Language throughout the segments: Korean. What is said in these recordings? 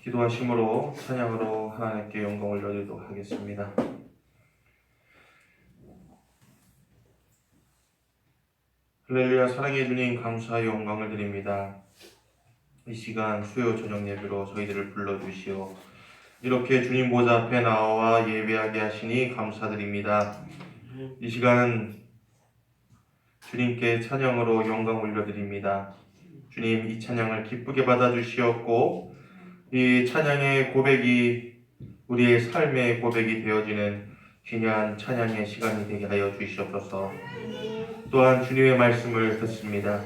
기도하심으로 찬양으로 하나님께 영광을 올려드리도록 하겠습니다. 할렐루야. 사랑해 주님 감사의 영광을 드립니다. 이 시간 수요 저녁 예배로 저희들을 불러주시오 이렇게 주님 보좌 앞에 나와 예배하게 하시니 감사드립니다. 이 시간 주님께 찬양으로 영광 올려드립니다. 주님, 이 찬양을 기쁘게 받아주시었고 이 찬양의 고백이 우리의 삶의 고백이 되어지는 귀한 찬양의 시간이 되게 하여 주시옵소서. 또한 주님의 말씀을 듣습니다.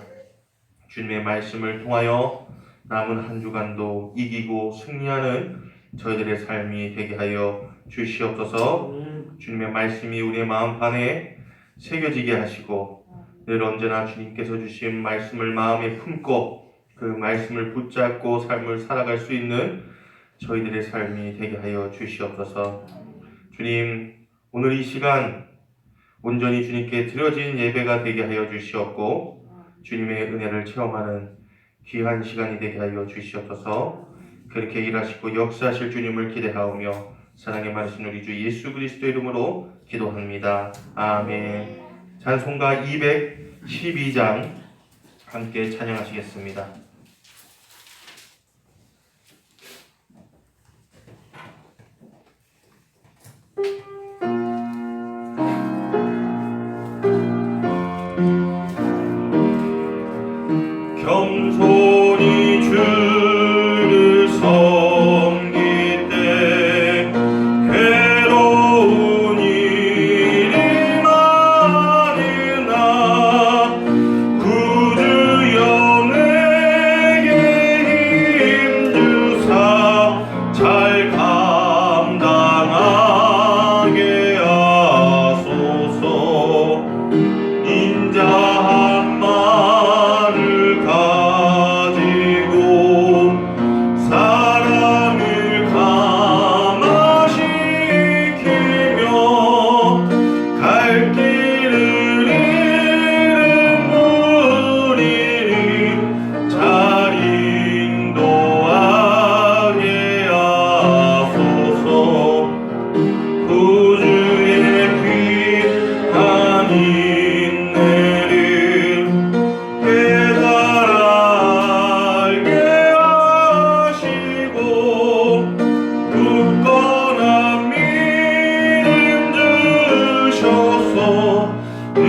주님의 말씀을 통하여 남은 한 주간도 이기고 승리하는 저희들의 삶이 되게 하여 주시옵소서. 주님의 말씀이 우리의 마음판에 새겨지게 하시고 늘 언제나 주님께서 주신 말씀을 마음에 품고 그 말씀을 붙잡고 삶을 살아갈 수 있는 저희들의 삶이 되게 하여 주시옵소서. 주님, 오늘 이 시간 온전히 주님께 드려진 예배가 되게 하여 주시옵고 주님의 은혜를 체험하는 귀한 시간이 되게 하여 주시옵소서. 그렇게 일하시고 역사하실 주님을 기대하오며 사랑의 말씀 우리 주 예수 그리스도 이름으로 기도합니다. 아멘. 찬송가 212장 함께 찬양하시겠습니다. 겸손히 주를 섬길 때 괴로운 일이 많으나 구주여 내게 힘주사 잘 감당하게 하소서. 인자한 말을 가지고 사람을 감화시키며 갈 길을 잃은 무리를 잘 인도하게 하소서. 구주의 귀한 인내를 깨달아 알게 하시고 굳건한 믿음 주셔서 늘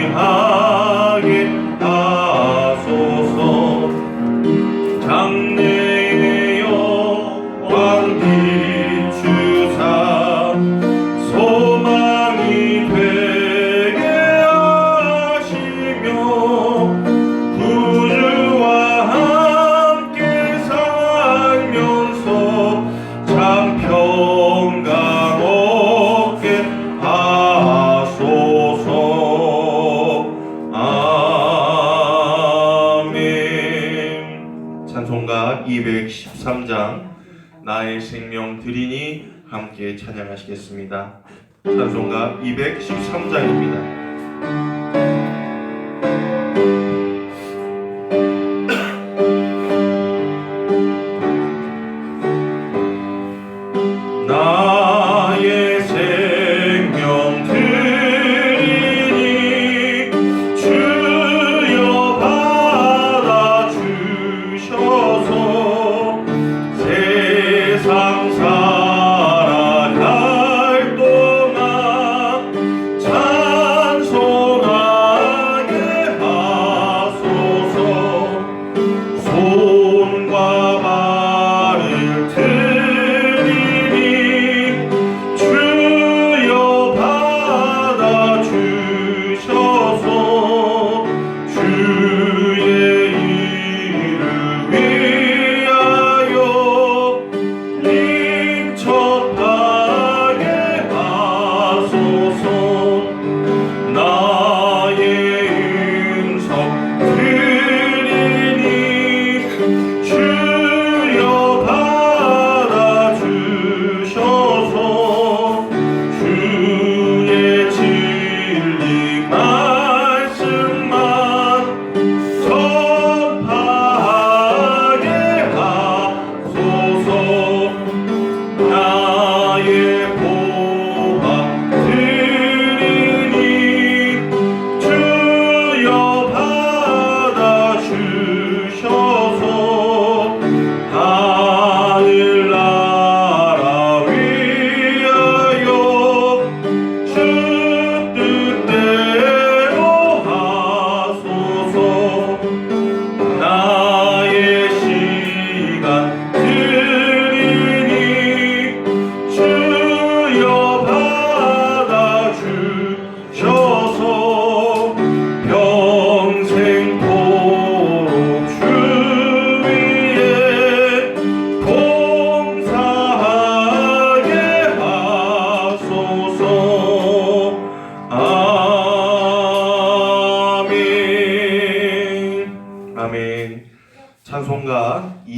승리하게 하소서. 장래의 영광 비추사 소망이 되게 하시며 구주와 함께 살면서 참 평강 얻게 하소서. 아멘. 찬송가 213장 나의 생명 드리니 함께 찬양하시겠습니다. 찬송가 213장입니다. 나의 생명 드리니 주여 받아주셔서 세상 살아갈 동안 찬송하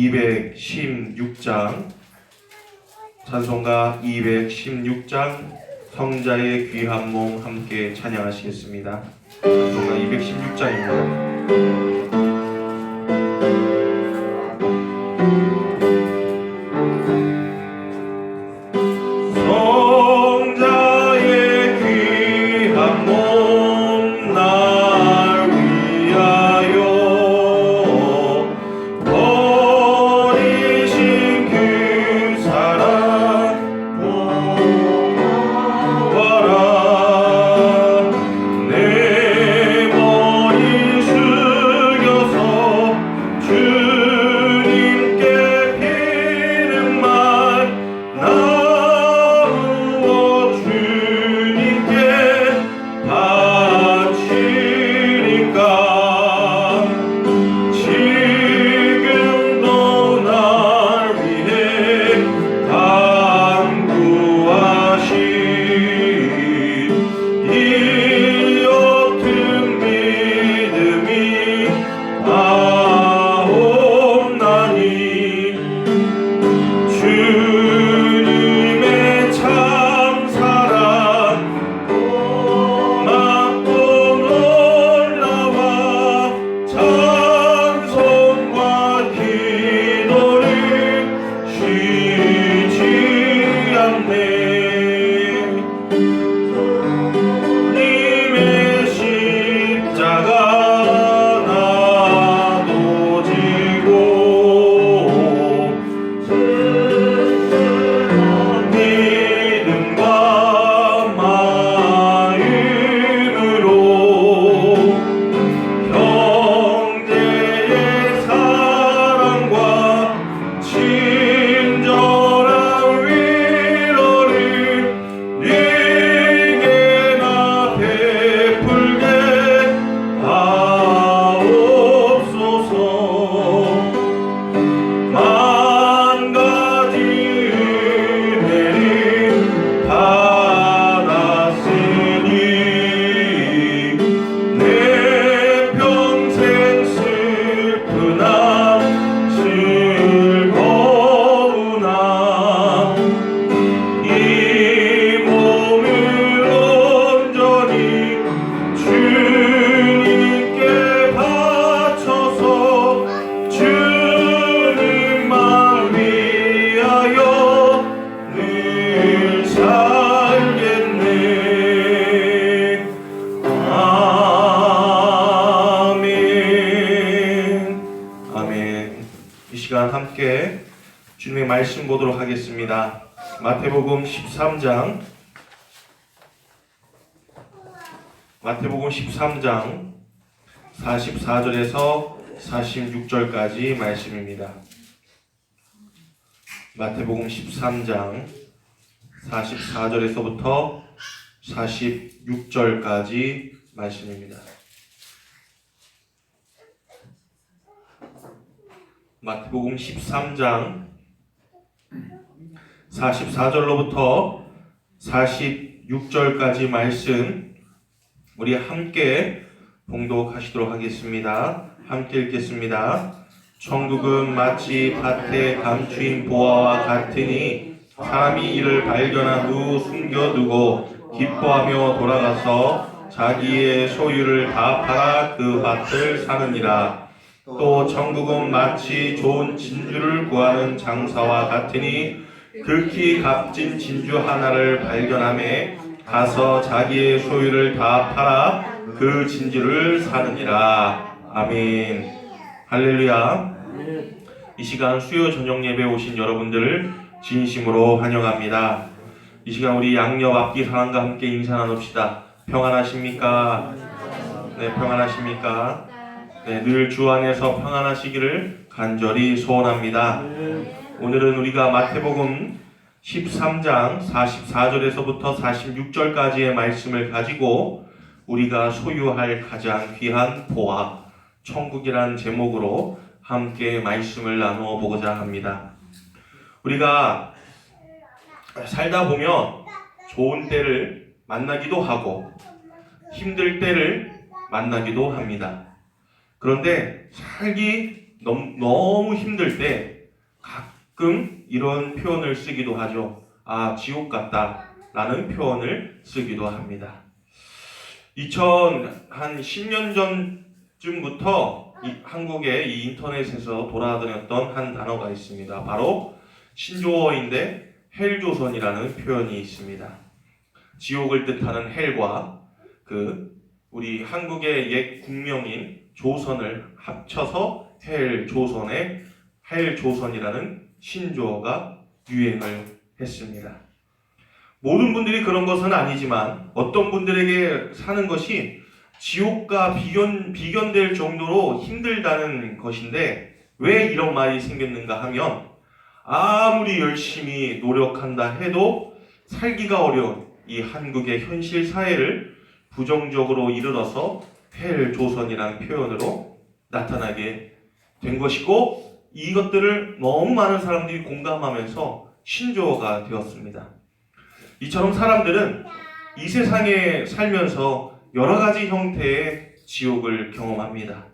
216장, 찬송가 216장 성자의 귀한 몸 함께 찬양하시겠습니다. 찬송가 216장입니다. 함께 주님의 말씀 보도록 하겠습니다. 마태복음 13장 44절에서 46절까지 말씀입니다. 마태복음 13장 44절에서부터 46절까지 말씀입니다. 마태복음 13장 44절로부터 46절까지 말씀 우리 함께 봉독하시도록 하겠습니다. 함께 읽겠습니다. 천국은 마치 밭에 감추인 보화와 같으니 사람이 이를 발견한 후 숨겨두고 기뻐하며 돌아가서 자기의 소유를 다 팔아 그 밭을 사느니라. 또 천국은 마치 좋은 진주를 구하는 장사와 같으니 극히 값진 진주 하나를 발견하매 가서 자기의 소유를 다 팔아 그 진주를 사느니라. 아멘. 할렐루야. 이 시간 수요 저녁 예배 오신 여러분들을 진심으로 환영합니다. 이 시간 우리 양옆 앞뒤 사람과 함께 인사 나눕시다. 평안하십니까? 네, 평안하십니까? 네, 늘 주 안에서 평안하시기를 간절히 소원합니다. 오늘은 우리가 마태복음 13장 44절에서부터 46절까지의 말씀을 가지고 우리가 소유할 가장 귀한 보화, 천국이란 제목으로 함께 말씀을 나누어 보고자 합니다. 우리가 살다 보면 좋은 때를 만나기도 하고 힘들 때를 만나기도 합니다. 그런데 살기 너무 힘들 때 가끔 이런 표현을 쓰기도 하죠. 아, 지옥 같다 라는 표현을 쓰기도 합니다. 10년 전쯤부터 한국의 이 인터넷에서 돌아다녔던 한 단어가 있습니다. 바로 신조어인데 헬조선이라는 표현이 있습니다. 지옥을 뜻하는 헬과 우리 한국의 옛 국명인 조선을 합쳐서 헬조선의 헬조선이라는 신조어가 유행을 했습니다. 모든 분들이 그런 것은 아니지만 어떤 분들에게 사는 것이 지옥과 비견될 정도로 힘들다는 것인데, 왜 이런 말이 생겼는가 하면 아무리 열심히 노력한다 해도 살기가 어려운 이 한국의 현실 사회를 부정적으로 이르러서 헬조선이라는 표현으로 나타나게 된 것이고, 이것들을 너무 많은 사람들이 공감하면서 신조어가 되었습니다. 이처럼 사람들은 이 세상에 살면서 여러 가지 형태의 지옥을 경험합니다.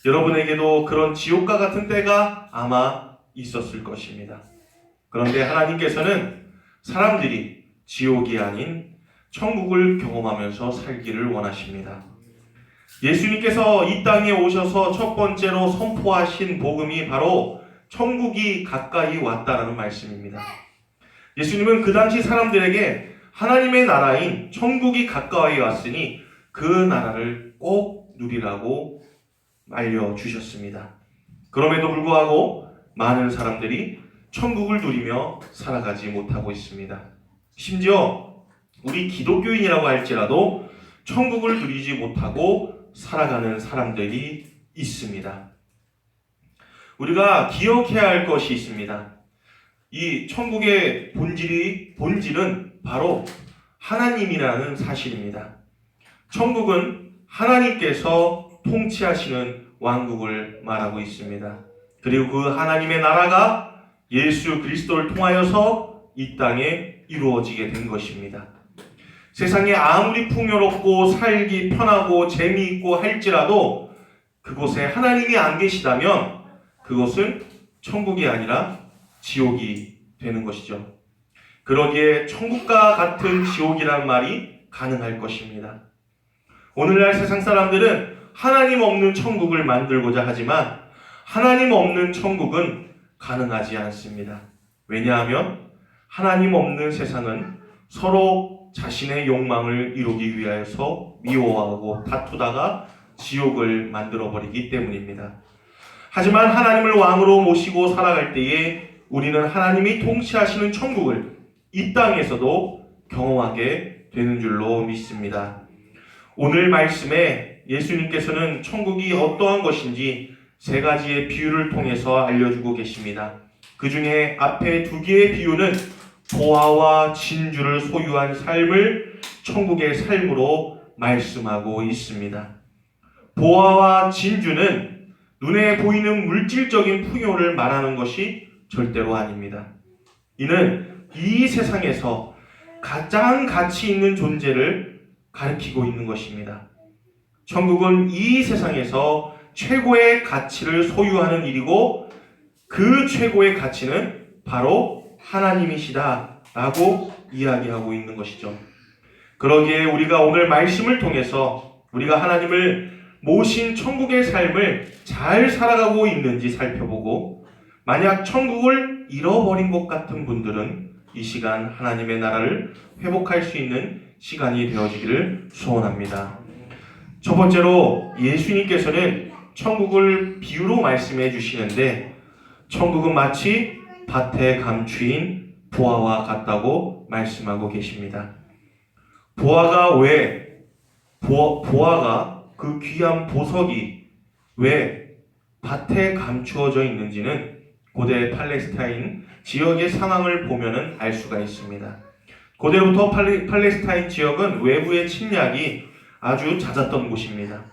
여러분에게도 그런 지옥과 같은 때가 아마 있었을 것입니다. 그런데 하나님께서는 사람들이 지옥이 아닌 천국을 경험하면서 살기를 원하십니다. 예수님께서 이 땅에 오셔서 첫 번째로 선포하신 복음이 바로 천국이 가까이 왔다라는 말씀입니다. 예수님은 그 당시 사람들에게 하나님의 나라인 천국이 가까이 왔으니 그 나라를 꼭 누리라고 알려주셨습니다. 그럼에도 불구하고 많은 사람들이 천국을 누리며 살아가지 못하고 있습니다. 심지어 우리 기독교인이라고 할지라도 천국을 누리지 못하고 살아가는 사람들이 있습니다. 우리가 기억해야 할 것이 있습니다. 이 천국의 본질은 바로 하나님이라는 사실입니다. 천국은 하나님께서 통치하시는 왕국을 말하고 있습니다. 그리고 그 하나님의 나라가 예수 그리스도를 통하여서 이 땅에 이루어지게 된 것입니다. 세상에 아무리 풍요롭고 살기 편하고 재미있고 할지라도 그곳에 하나님이 안 계시다면 그것은 천국이 아니라 지옥이 되는 것이죠. 그러기에 천국과 같은 지옥이란 말이 가능할 것입니다. 오늘날 세상 사람들은 하나님 없는 천국을 만들고자 하지만 하나님 없는 천국은 가능하지 않습니다. 왜냐하면 하나님 없는 세상은 서로 자신의 욕망을 이루기 위하여서 미워하고 다투다가 지옥을 만들어버리기 때문입니다. 하지만 하나님을 왕으로 모시고 살아갈 때에 우리는 하나님이 통치하시는 천국을 이 땅에서도 경험하게 되는 줄로 믿습니다. 오늘 말씀에 예수님께서는 천국이 어떠한 것인지 3가지의 비유를 통해서 알려주고 계십니다. 그 중에 앞에 2개의 비유는 보화와 진주를 소유한 삶을 천국의 삶으로 말씀하고 있습니다. 보화와 진주는 눈에 보이는 물질적인 풍요를 말하는 것이 절대로 아닙니다. 이는 이 세상에서 가장 가치 있는 존재를 가리키고 있는 것입니다. 천국은 이 세상에서 최고의 가치를 소유하는 일이고 그 최고의 가치는 바로 하나님이시다라고 이야기하고 있는 것이죠. 그러기에 우리가 오늘 말씀을 통해서 우리가 하나님을 모신 천국의 삶을 잘 살아가고 있는지 살펴보고, 만약 천국을 잃어버린 것 같은 분들은 이 시간 하나님의 나라를 회복할 수 있는 시간이 되어지기를 소원합니다. 첫 번째로 예수님께서는 천국을 비유로 말씀해 주시는데, 천국은 마치 밭에 감추인 보화와 같다고 말씀하고 계십니다. 보화가 그 귀한 보석이 왜 밭에 감추어져 있는지는 고대 팔레스타인 지역의 상황을 보면은 알 수가 있습니다. 고대부터 팔레스타인 지역은 외부의 침략이 아주 잦았던 곳입니다.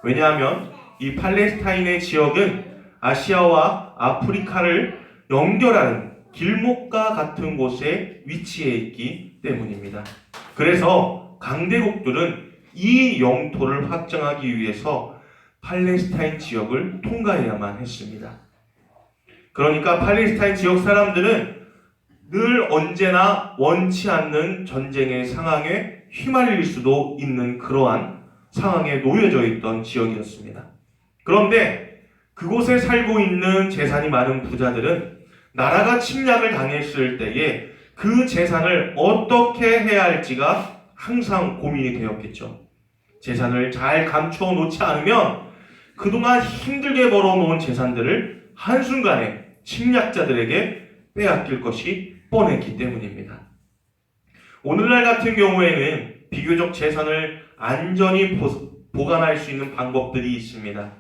왜냐하면 이 팔레스타인의 지역은 아시아와 아프리카를 연결하는 길목과 같은 곳에 위치해 있기 때문입니다. 그래서 강대국들은 이 영토를 확장하기 위해서 팔레스타인 지역을 통과해야만 했습니다. 그러니까 팔레스타인 지역 사람들은 늘 언제나 원치 않는 전쟁의 상황에 휘말릴 수도 있는 그러한 상황에 놓여져 있던 지역이었습니다. 그런데 그곳에 살고 있는 재산이 많은 부자들은 나라가 침략을 당했을 때에 그 재산을 어떻게 해야 할지가 항상 고민이 되었겠죠. 재산을 잘 감추어 놓지 않으면 그동안 힘들게 벌어놓은 재산들을 한순간에 침략자들에게 빼앗길 것이 뻔했기 때문입니다. 오늘날 같은 경우에는 비교적 재산을 안전히 보관할 수 있는 방법들이 있습니다.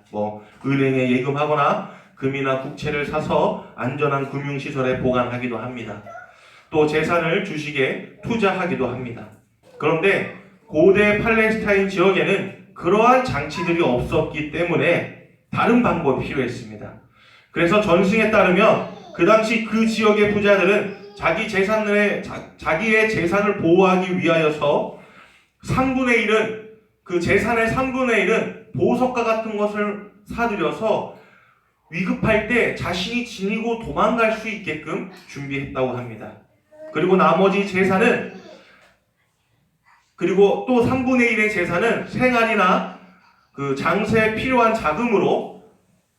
은행에 예금하거나 금이나 국채를 사서 안전한 금융시설에 보관하기도 합니다. 또 재산을 주식에 투자하기도 합니다. 그런데 고대 팔레스타인 지역에는 그러한 장치들이 없었기 때문에 다른 방법이 필요했습니다. 그래서 전승에 따르면 그 당시 그 지역의 부자들은 자기의 재산을 보호하기 위하여서 3분의 1은 그 재산의 3분의 1은 보석과 같은 것을 사들여서 위급할 때 자신이 지니고 도망갈 수 있게끔 준비했다고 합니다. 그리고 나머지 재산은 그리고 또 3분의 1의 재산은 생활이나 그 장세에 필요한 자금으로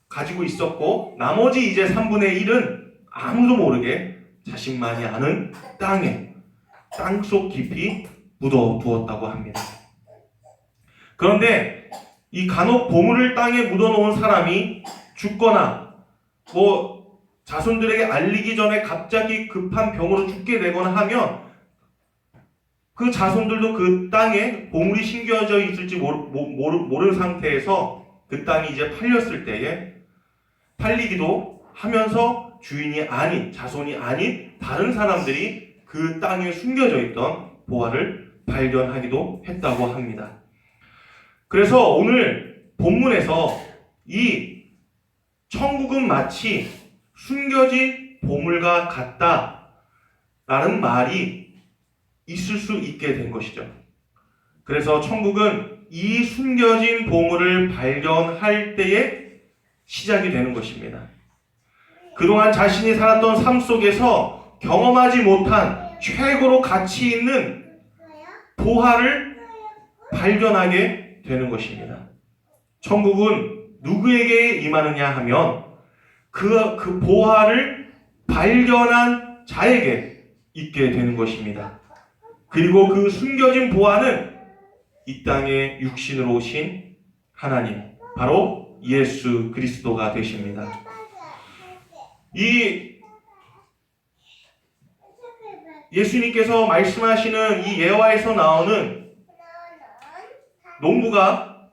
가지고 있었고 나머지 이제 3분의 1은 아무도 모르게 자신만이 아는 땅속 깊이 묻어두었다고 합니다. 그런데 이 간혹 보물을 땅에 묻어놓은 사람이 죽거나 자손들에게 알리기 전에 갑자기 급한 병으로 죽게 되거나 하면 그 자손들도 그 땅에 보물이 심겨져 있을지 모르는 상태에서 그 땅이 이제 팔렸을 때에 팔리기도 하면서 주인이 아닌 자손이 아닌 다른 사람들이 그 땅에 숨겨져 있던 보화를 발견하기도 했다고 합니다. 그래서 오늘 본문에서 이 천국은 마치 숨겨진 보물과 같다라는 말이 있을 수 있게 된 것이죠. 그래서 천국은 이 숨겨진 보물을 발견할 때에 시작이 되는 것입니다. 그동안 자신이 살았던 삶 속에서 경험하지 못한 최고로 가치 있는 보화를 발견하게 되는 것입니다. 천국은 누구에게 임하느냐 하면 그 보화를 발견한 자에게 있게 되는 것입니다. 그리고 그 숨겨진 보화는 이 땅에 육신으로 오신 하나님, 바로 예수 그리스도가 되십니다. 이 예수님께서 말씀하시는 이 예화에서 나오는 농부가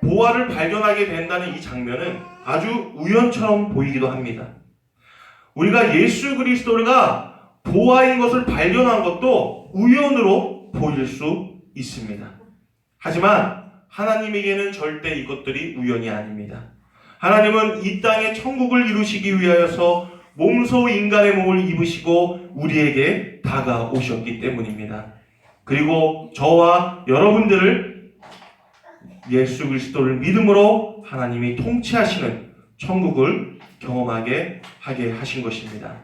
보화를 발견하게 된다는 이 장면은 아주 우연처럼 보이기도 합니다. 우리가 예수 그리스도가 보화인 것을 발견한 것도 우연으로 보일 수 있습니다. 하지만 하나님에게는 절대 이것들이 우연이 아닙니다. 하나님은 이 땅에 천국을 이루시기 위하여서 몸소 인간의 몸을 입으시고 우리에게 다가오셨기 때문입니다. 그리고 저와 여러분들을 예수 그리스도를 믿음으로 하나님이 통치하시는 천국을 경험하게 하게 하신 것입니다.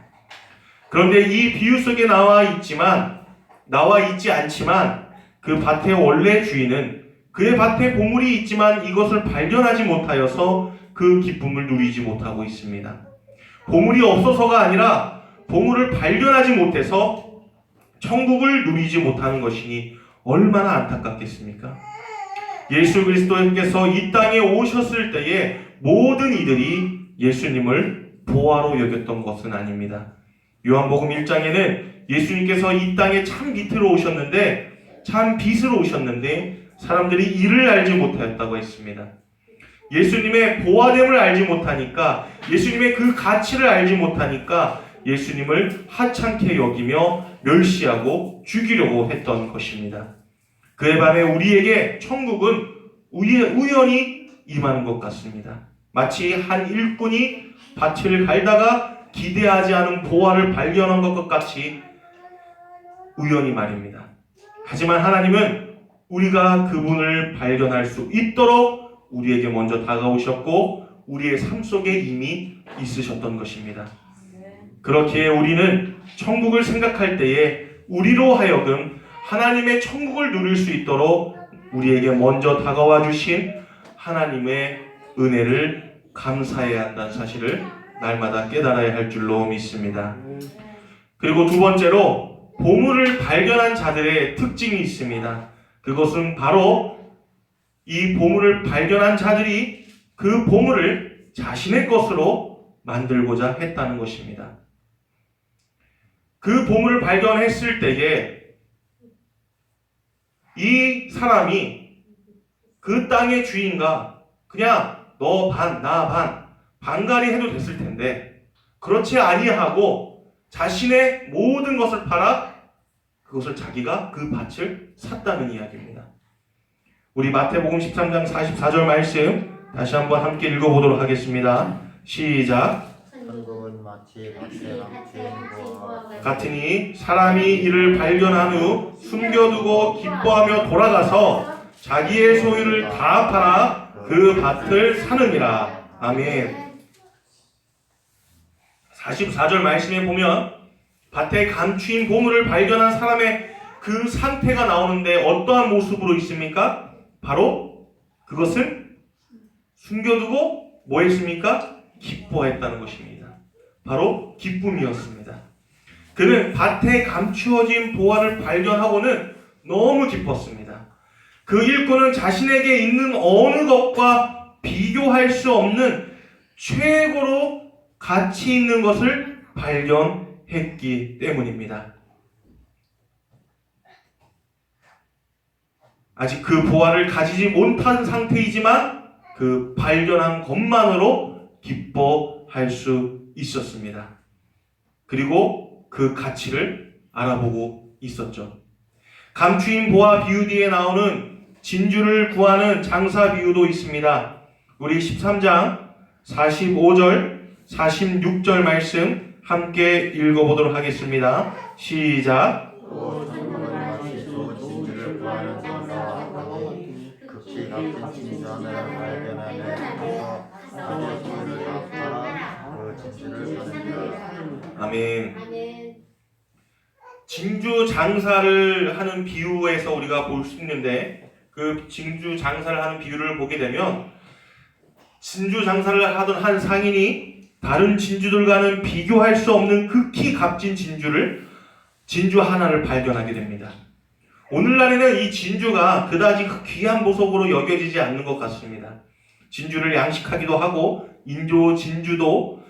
그런데 이 비유 속에 나와 있지 않지만 그 밭의 원래 주인은 그의 밭에 보물이 있지만 이것을 발견하지 못하여서 그 기쁨을 누리지 못하고 있습니다. 보물이 없어서가 아니라 보물을 발견하지 못해서 천국을 누리지 못하는 것이니 얼마나 안타깝겠습니까? 예수 그리스도께서 이 땅에 오셨을 때에 모든 이들이 예수님을 보화로 여겼던 것은 아닙니다. 요한복음 1장에는 예수님께서 이 땅에 참 깃으로 오셨는데 참 빛으로 오셨는데 사람들이 이를 알지 못하였다고 했습니다. 예수님의 보화됨을 알지 못하니까 예수님의 그 가치를 알지 못하니까 예수님을 하찮게 여기며 멸시하고 죽이려고 했던 것입니다. 그에 반해 우리에게 천국은 우연히 임하는 것 같습니다. 마치 한 일꾼이 밭을 갈다가 기대하지 않은 보화를 발견한 것 같이 우연히 말입니다. 하지만 하나님은 우리가 그분을 발견할 수 있도록 우리에게 먼저 다가오셨고 우리의 삶 속에 이미 있으셨던 것입니다. 그렇기에 우리는 천국을 생각할 때에 우리로 하여금 하나님의 천국을 누릴 수 있도록 우리에게 먼저 다가와 주신 하나님의 은혜를 감사해야 한다는 사실을 날마다 깨달아야 할 줄로 믿습니다. 그리고 두 번째로 보물을 발견한 자들의 특징이 있습니다. 그것은 바로 이 보물을 발견한 자들이 그 보물을 자신의 것으로 만들고자 했다는 것입니다. 그 보물을 발견했을 때에 이 사람이 그 땅의 주인과 그냥 너 반, 나 반, 반갈이 해도 됐을 텐데 그렇지 아니하고 자신의 모든 것을 팔아 그것을 자기가 그 밭을 샀다는 이야기입니다. 우리 마태복음 13장 44절 말씀 다시 한번 함께 읽어보도록 하겠습니다. 시작. 천국은 마치 밭에 주인과 같으니 사람이 이를 발견한 후 숨겨두고 기뻐하며 돌아가서 자기의 소유를 다 팔아 그 밭을 사느니라. 아멘. 44절 말씀에 보면 밭에 감추인 보물을 발견한 사람의 그 상태가 나오는데 어떠한 모습으로 있습니까? 바로 그것을 숨겨두고 뭐 했습니까? 기뻐했다는 것입니다. 바로 기쁨이었습니다. 그는 밭에 감추어진 보화를 발견하고는 너무 기뻤습니다. 그 일꾼은 자신에게 있는 어느 것과 비교할 수 없는 최고로 가치 있는 것을 발견했기 때문입니다. 아직 그 보화를 가지지 못한 상태이지만 그 발견한 것만으로 기뻐할 수 있었습니다. 그리고 그 가치를 알아보고 있었죠. 감추인 보화 비유 뒤에 나오는 진주를 구하는 장사 비유도 있습니다. 우리 13장 45절, 46절 말씀 함께 읽어보도록 하겠습니다. 시작. 또 천국은 마치 좋은 진주를 구하는 장사와 같으니 극히 값진 진주 하나를 발견하면 그래서 자기의 소유를 다 팔아 그 진주를 사느니라. 아멘. 진주 장사를 하는 비유에서 우리가 볼 수 있는데 그 진주 장사를 하는 비유를 보게 되면 진주 장사를 하던 한 상인이 다른 진주들과는 비교할 수 없는 극히 값진 진주 하나를 발견하게 됩니다. 오늘날에는 이 진주가 그다지 귀한 보석으로 여겨지지 않는 것 같습니다. 진주를 양식하기도 하고 인조 진주도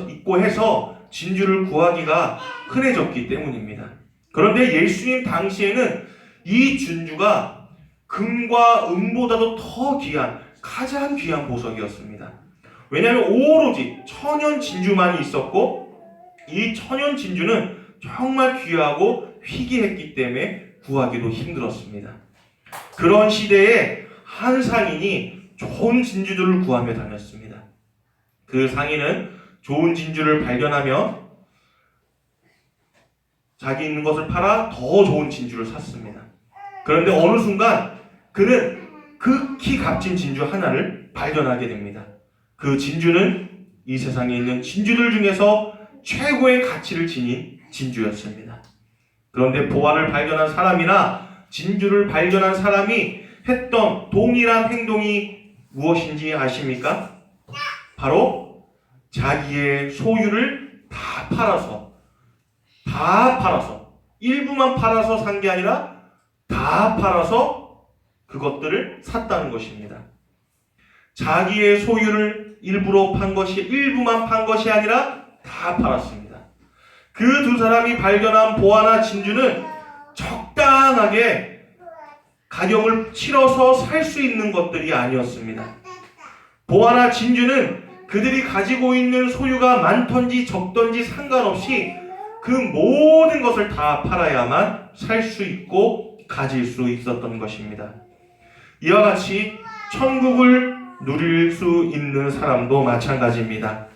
있고 해서 진주를 구하기가 흔해졌기 때문입니다. 그런데 예수님 당시에는 이 진주가 금과 은보다도 더 귀한 가장 귀한 보석이었습니다. 왜냐하면 오로지 천연 진주만이 있었고 이 천연 진주는 정말 귀하고 희귀했기 때문에 구하기도 힘들었습니다. 그런 시대에 한 상인이 좋은 진주들을 구하며 다녔습니다. 그 상인은 좋은 진주를 발견하며 자기 있는 것을 팔아 더 좋은 진주를 샀습니다. 그런데 어느 순간 그는 극히 값진 진주 하나를 발견하게 됩니다. 그 진주는 이 세상에 있는 진주들 중에서 최고의 가치를 지닌 진주였습니다. 그런데 보화를 발견한 사람이나 진주를 발견한 사람이 했던 동일한 행동이 무엇인지 아십니까? 바로 자기의 소유를 다 팔아서 일부만 팔아서 산 게 아니라 다 팔아서 그것들을 샀다는 것입니다. 자기의 소유를 일부만 판 것이 아니라 다 팔았습니다. 그 두 사람이 발견한 보화나 진주는 적당하게 가격을 치러서 살 수 있는 것들이 아니었습니다. 보화나 진주는 그들이 가지고 있는 소유가 많던지 적던지 상관없이 그 모든 것을 다 팔아야만 살 수 있고 가질 수 있었던 것입니다. 이와 같이 천국을 누릴 수 있는 사람도 마찬가지입니다.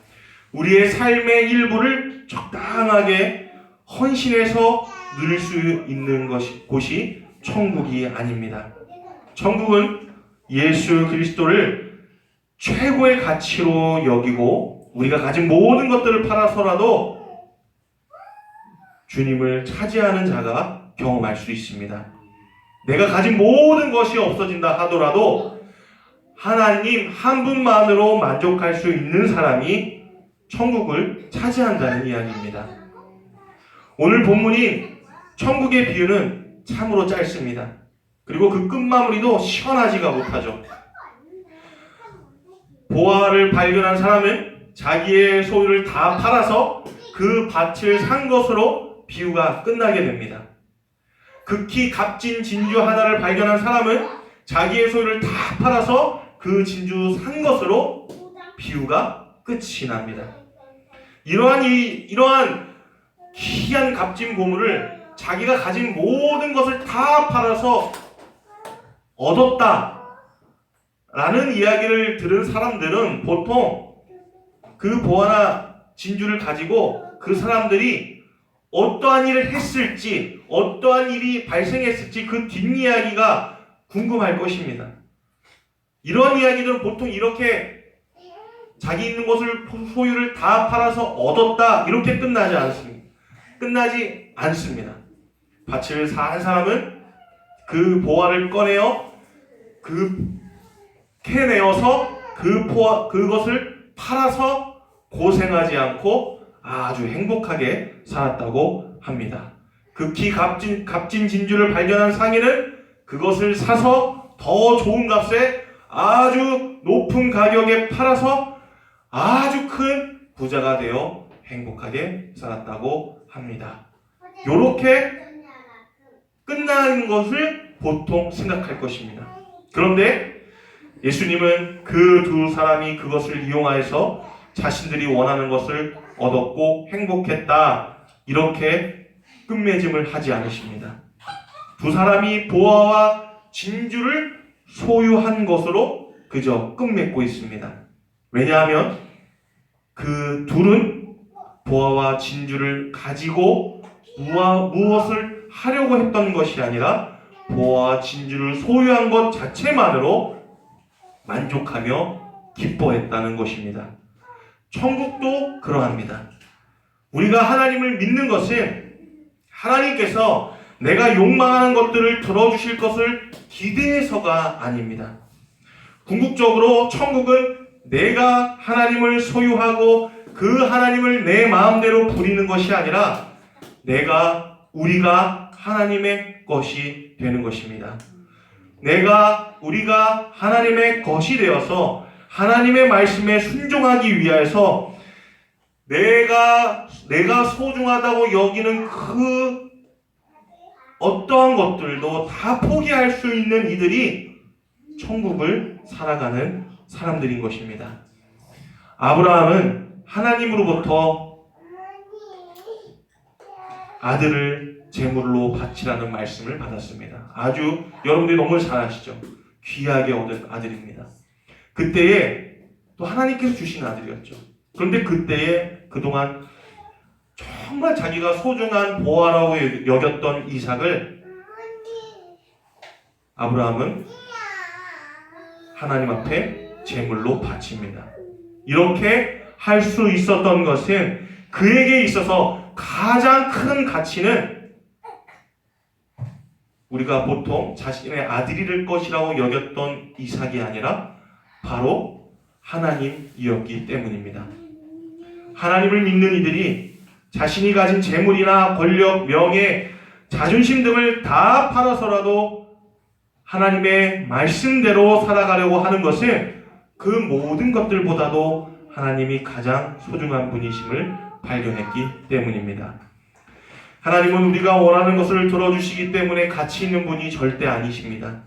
우리의 삶의 일부를 적당하게 헌신해서 누릴 수 있는 곳이 천국이 아닙니다. 천국은 예수 그리스도를 최고의 가치로 여기고 우리가 가진 모든 것들을 팔아서라도 주님을 차지하는 자가 경험할 수 있습니다. 내가 가진 모든 것이 없어진다 하더라도 하나님 한 분만으로 만족할 수 있는 사람이 천국을 차지한다는 이야기입니다. 오늘 본문인 천국의 비유는 참으로 짧습니다. 그리고 그 끝마무리도 시원하지가 못하죠. 보화를 발견한 사람은 자기의 소유를 다 팔아서 그 밭을 산 것으로 비유가 끝나게 됩니다. 극히 값진 진주 하나를 발견한 사람은 자기의 소유를 다 팔아서 그 진주 산 것으로 비유가 끝이 납니다. 이러한 귀한 값진 보물을 자기가 가진 모든 것을 다 팔아서 얻었다 라는 이야기를 들은 사람들은 보통 그 보화나 진주를 가지고 그 사람들이 어떠한 일을 했을지, 어떠한 일이 발생했을지 그 뒷이야기가 궁금할 것입니다. 이런 이야기들은 보통 이렇게 자기 있는 것을 소유를 다 팔아서 얻었다 이렇게 끝나지 않습니다. 밭을 산 사람은 그 보화를 꺼내어 캐내어서 그것을 팔아서 고생하지 않고 아주 행복하게 살았다고 합니다. 극히 값진 진주를 발견한 상인은 그것을 사서 더 좋은 값에 아주 높은 가격에 팔아서 아주 큰 부자가 되어 행복하게 살았다고 합니다. 이렇게 끝나는 것을 보통 생각할 것입니다. 그런데 예수님은 그 두 사람이 그것을 이용하여서 자신들이 원하는 것을 얻었고 행복했다 이렇게 끝맺음을 하지 않으십니다. 두 사람이 보화와 진주를 소유한 것으로 그저 끝맺고 있습니다. 왜냐하면 그 둘은 보화와 진주를 가지고 무엇을 하려고 했던 것이 아니라 보화와 진주를 소유한 것 자체만으로 만족하며 기뻐했다는 것입니다. 천국도 그러합니다. 우리가 하나님을 믿는 것은 하나님께서 내가 욕망하는 것들을 들어주실 것을 기대해서가 아닙니다. 궁극적으로 천국은 내가 하나님을 소유하고 그 하나님을 내 마음대로 부리는 것이 아니라 우리가 하나님의 것이 되는 것입니다. 우리가 하나님의 것이 되어서 하나님의 말씀에 순종하기 위해서 내가 소중하다고 여기는 그 어떠한 것들도 다 포기할 수 있는 이들이 천국을 살아가는 사람들인 것입니다. 아브라함은 하나님으로부터 아들을 제물로 바치라는 말씀을 받았습니다. 아주 여러분들이 너무 잘 아시죠? 귀하게 얻은 아들입니다. 그때에 또 하나님께서 주신 아들이었죠. 그런데 그때에 그동안 정말 자기가 소중한 보화라고 여겼던 이삭을 아브라함은 하나님 앞에 제물로 바칩니다. 이렇게 할 수 있었던 것은 그에게 있어서 가장 큰 가치는 우리가 보통 자신의 아들일 것이라고 여겼던 이삭이 아니라 바로 하나님이었기 때문입니다. 하나님을 믿는 이들이 자신이 가진 재물이나 권력, 명예, 자존심 등을 다 팔아서라도 하나님의 말씀대로 살아가려고 하는 것은 그 모든 것들보다도 하나님이 가장 소중한 분이심을 발견했기 때문입니다. 하나님은 우리가 원하는 것을 들어주시기 때문에 가치 있는 분이 절대 아니십니다.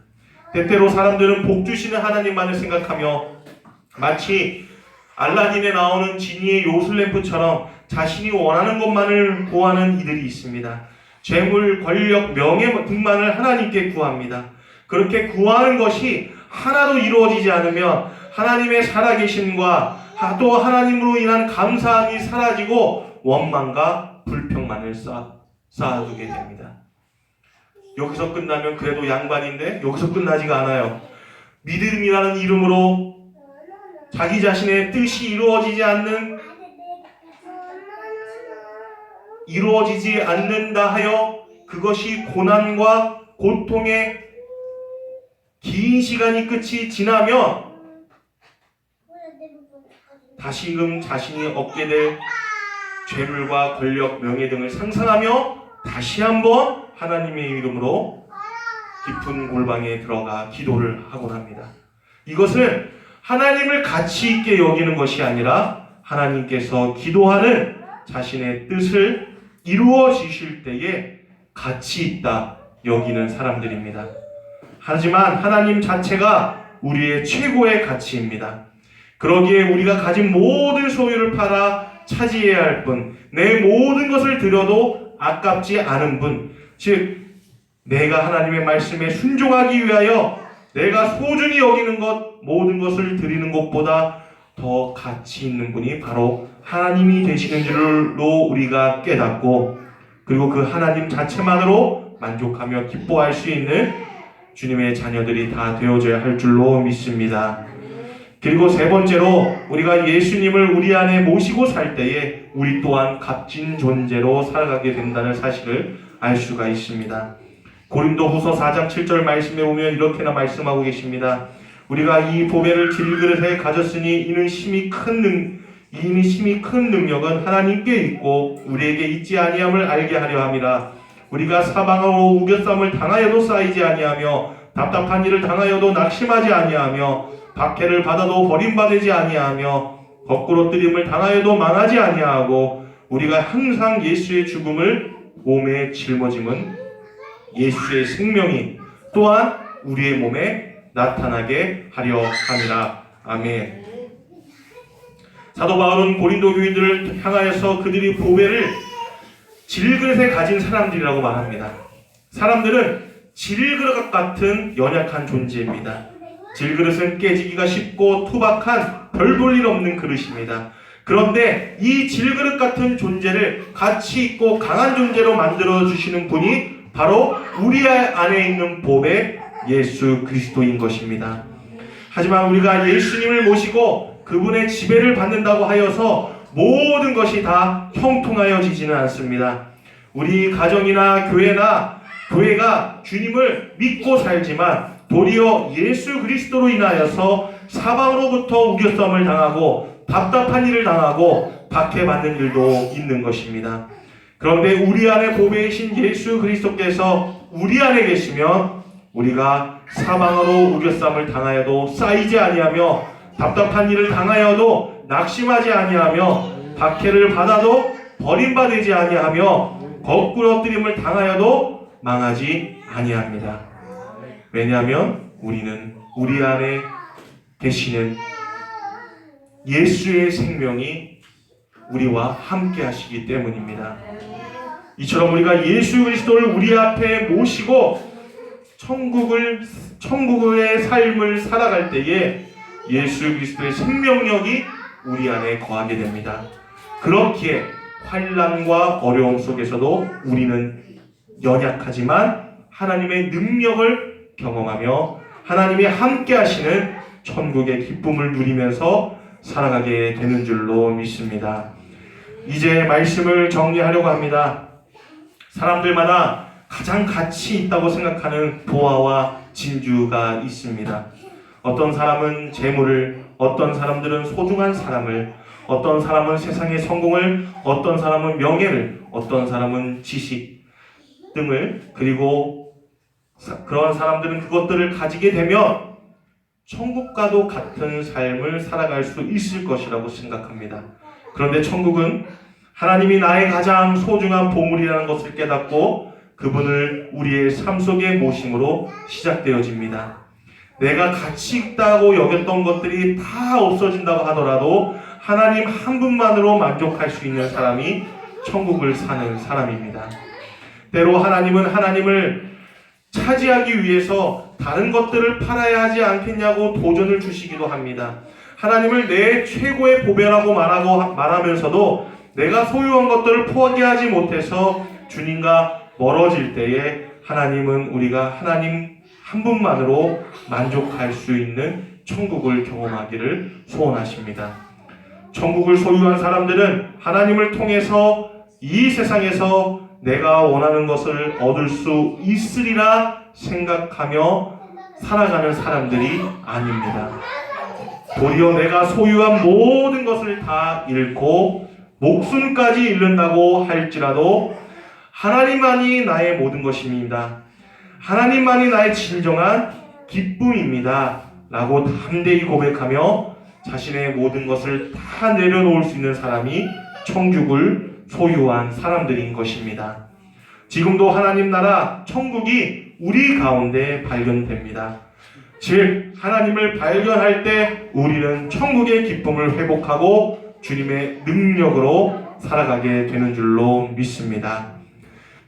때때로 사람들은 복 주시는 하나님만을 생각하며 마치 알라딘에 나오는 지니의 요술램프처럼 자신이 원하는 것만을 구하는 이들이 있습니다. 재물, 권력, 명예 등만을 하나님께 구합니다. 그렇게 구하는 것이 하나도 이루어지지 않으면 하나님의 살아계심과 또 하나님으로 인한 감사함이 사라지고 원망과 불평만을 쌓아두게 됩니다. 여기서 끝나면 그래도 양반인데 여기서 끝나지가 않아요. 믿음이라는 이름으로 자기 자신의 뜻이 이루어지지 않는다 하여 그것이 고난과 고통의 긴 시간이 끝이 지나면 다시금 자신이 얻게 될 죄물과 권력, 명예 등을 상상하며 다시 한번 하나님의 이름으로 깊은 골방에 들어가 기도를 하곤 합니다. 이것은 하나님을 가치 있게 여기는 것이 아니라 하나님께서 기도하는 자신의 뜻을 이루어 주실 때에 가치 있다 여기는 사람들입니다. 하지만 하나님 자체가 우리의 최고의 가치입니다. 그러기에 우리가 가진 모든 소유를 팔아 차지해야 할 분, 내 모든 것을 드려도 아깝지 않은 분, 즉 내가 하나님의 말씀에 순종하기 위하여 내가 소중히 여기는 것, 모든 것을 드리는 것보다 더 가치 있는 분이 바로 하나님이 되시는 줄로 우리가 깨닫고, 그리고 그 하나님 자체만으로 만족하며 기뻐할 수 있는 주님의 자녀들이 다 되어져야 할 줄로 믿습니다. 그리고 세 번째로 우리가 예수님을 우리 안에 모시고 살 때에 우리 또한 값진 존재로 살아가게 된다는 사실을 알 수가 있습니다. 고린도후서 4장 7절 말씀에 보면 이렇게나 말씀하고 계십니다. 우리가 이 보배를 질그릇에 가졌으니 이는 심히 큰 능력은 하나님께 있고 우리에게 있지 아니함을 알게 하려 함이라. 우리가 사방으로 우겨쌈을 당하여도 쌓이지 아니하며 답답한 일을 당하여도 낙심하지 아니하며 박해를 받아도 버림받지 아니하며 거꾸로 뜨림을 당하여도 망하지 아니하고 우리가 항상 예수의 죽음을 몸에 짊어짐은 예수의 생명이 또한 우리의 몸에 나타나게 하려 함이라. 아멘. 사도 바울은 고린도 교인들을 향하여서 그들이 보배를 질그릇에 가진 사람들이라고 말합니다. 사람들은 질그릇 같은 연약한 존재입니다. 질그릇은 깨지기가 쉽고 투박한 별 볼 일 없는 그릇입니다. 그런데 이 질그릇 같은 존재를 가치 있고 강한 존재로 만들어 주시는 분이 바로 우리 안에 있는 보배 예수 그리스도인 것입니다. 하지만 우리가 예수님을 모시고 그분의 지배를 받는다고 하여서 모든 것이 다 형통하여지지는 않습니다. 우리 가정이나 교회가 주님을 믿고 살지만 도리어 예수 그리스도로 인하여서 사방으로부터 우겨쌈을 당하고 답답한 일을 당하고 박해받는 일도 있는 것입니다. 그런데 우리 안에 보배이신 예수 그리스도께서 우리 안에 계시면 우리가 사방으로 우겨쌈을 당하여도 쌓이지 아니하며 답답한 일을 당하여도 낙심하지 아니하며 박해를 받아도 버림받지 아니하며 거꾸로 뜨림을 당하여도 망하지 아니합니다. 왜냐하면 우리는 우리 안에 계시는 예수의 생명이 우리와 함께 하시기 때문입니다. 이처럼 우리가 예수 그리스도를 우리 앞에 모시고 천국의 삶을 살아갈 때에 예수 그리스도의 생명력이 우리 안에 거하게 됩니다. 그렇기에 환난과 어려움 속에서도 우리는 연약하지만 하나님의 능력을 경험하며 하나님이 함께 하시는 천국의 기쁨을 누리면서 살아가게 되는 줄로 믿습니다. 이제 말씀을 정리하려고 합니다. 사람들마다 가장 가치 있다고 생각하는 보화와 진주가 있습니다. 어떤 사람은 재물을, 어떤 사람들은 소중한 사람을, 어떤 사람은 세상의 성공을, 어떤 사람은 명예를, 어떤 사람은 지식 등을, 그리고 그런 사람들은 그것들을 가지게 되면 천국과도 같은 삶을 살아갈 수 있을 것이라고 생각합니다. 그런데 천국은 하나님이 나의 가장 소중한 보물이라는 것을 깨닫고 그분을 우리의 삶 속에 모심으로 시작되어집니다. 내가 가치 있다고 여겼던 것들이 다 없어진다고 하더라도 하나님 한 분만으로 만족할 수 있는 사람이 천국을 사는 사람입니다. 때로 하나님은 하나님을 차지하기 위해서 다른 것들을 팔아야 하지 않겠냐고 도전을 주시기도 합니다. 하나님을 내 최고의 보배라고 말하면서도 내가 소유한 것들을 포기하지 못해서 주님과 멀어질 때에 하나님은 우리가 하나님 한 분만으로 만족할 수 있는 천국을 경험하기를 소원하십니다. 천국을 소유한 사람들은 하나님을 통해서 이 세상에서 내가 원하는 것을 얻을 수 있으리라 생각하며 살아가는 사람들이 아닙니다. 도리어 내가 소유한 모든 것을 다 잃고 목숨까지 잃는다고 할지라도 하나님만이 나의 모든 것입니다. 하나님만이 나의 진정한 기쁨입니다. 라고 담대히 고백하며 자신의 모든 것을 다 내려놓을 수 있는 사람이 천국을 소유한 사람들인 것입니다. 지금도 하나님 나라 천국이 우리 가운데 발견됩니다. 즉 하나님을 발견할 때 우리는 천국의 기쁨을 회복하고 주님의 능력으로 살아가게 되는 줄로 믿습니다.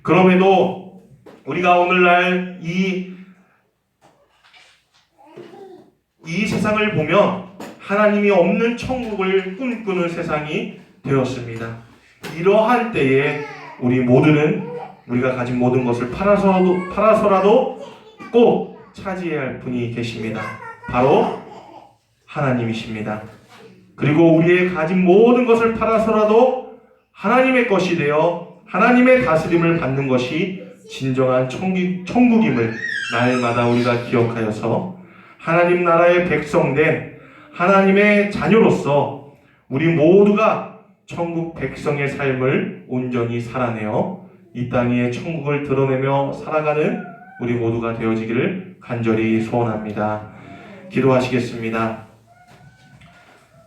그럼에도 우리가 오늘날 이 세상을 보면 하나님이 없는 천국을 꿈꾸는 세상이 되었습니다. 이러한 때에 우리 모두는 우리가 가진 모든 것을 팔아서라도 꼭 차지해야 할 분이 계십니다. 바로 하나님이십니다. 그리고 우리의 가진 모든 것을 팔아서라도 하나님의 것이 되어 하나님의 다스림을 받는 것이 진정한 천국임을 날마다 우리가 기억하여서 하나님 나라의 백성된 하나님의 자녀로서 우리 모두가 천국 백성의 삶을 온전히 살아내어 이 땅 위에 천국을 드러내며 살아가는 우리 모두가 되어지기를 간절히 소원합니다. 기도하시겠습니다.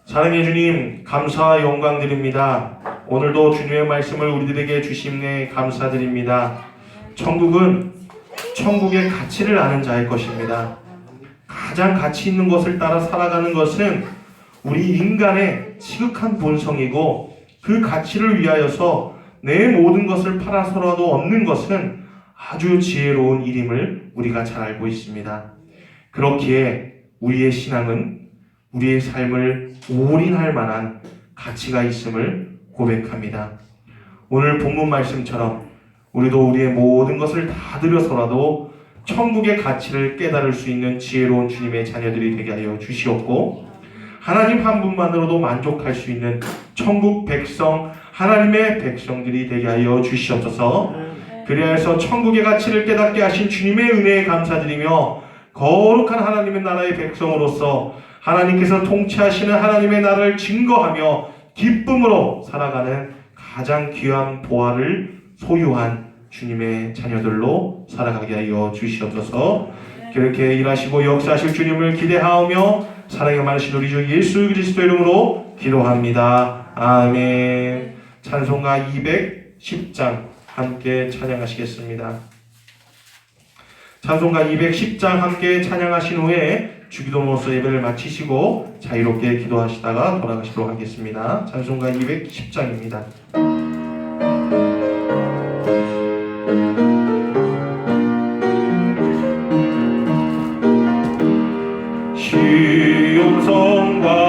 사랑의 주님, 감사와 영광 드립니다. 오늘도 주님의 말씀을 우리들에게 주심에 감사드립니다. 천국은 천국의 가치를 아는 자의 것입니다. 가장 가치 있는 것을 따라 살아가는 것은 우리 인간의 지극한 본성이고 그 가치를 위하여서 내 모든 것을 팔아서라도 얻는 것은 아주 지혜로운 일임을 우리가 잘 알고 있습니다. 그렇기에 우리의 신앙은 우리의 삶을 올인할 만한 가치가 있음을 고백합니다. 오늘 본문 말씀처럼 우리도 우리의 모든 것을 다 들여서라도 천국의 가치를 깨달을 수 있는 지혜로운 주님의 자녀들이 되게 하여 주시옵고 하나님 한 분만으로도 만족할 수 있는 천국 백성, 하나님의 백성들이 되게 하여 주시옵소서. 그리하여서 천국의 가치를 깨닫게 하신 주님의 은혜에 감사드리며 거룩한 하나님의 나라의 백성으로서 하나님께서 통치하시는 하나님의 나라를 증거하며 기쁨으로 살아가는 가장 귀한 보화를 소유한 주님의 자녀들로 살아가게 하여 주시옵소서. 그렇게 일하시고 역사하실 주님을 기대하오며 사랑의 많으신 우리 주 예수 그리스도 이름으로 기도합니다. 아멘. 찬송가 210장 함께 찬양하시겠습니다. 찬송가 210장 함께 찬양하신 후에 주기도로서 예배를 마치시고 자유롭게 기도하시다가 돌아가시도록 하겠습니다. 찬송가 210장입니다. 시온성과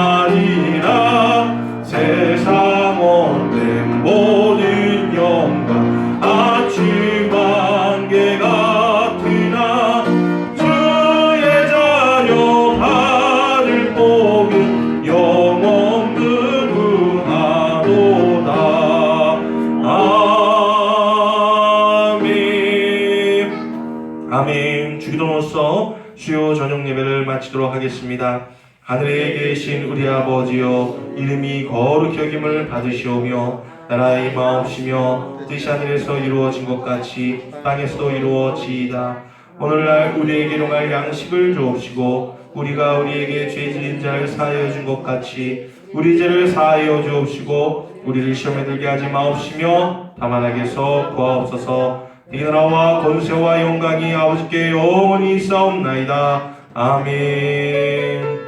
찬송하리라 세상 온데 아멘. 주기도로서 주요 저녁 예배를 마치도록 하겠습니다. 하늘에 계신 우리 아버지여, 이름이 거룩히 여김을 받으시오며 나라의 임하옵시며 뜻이 하늘에서 이루어진 것 같이 땅에서도 이루어지이다. 오늘날 우리에게 일용할 양식을 주옵시고 우리가 우리에게 죄 지은 자를 사하여 준 것 같이 우리 죄를 사하여 주옵시고 우리를 시험에 들게 하지 마옵시며 다만 악에서 구하옵소서. 이 나라와 권세와 영광이 아버지께 영원히 있사옵나이다. 아멘.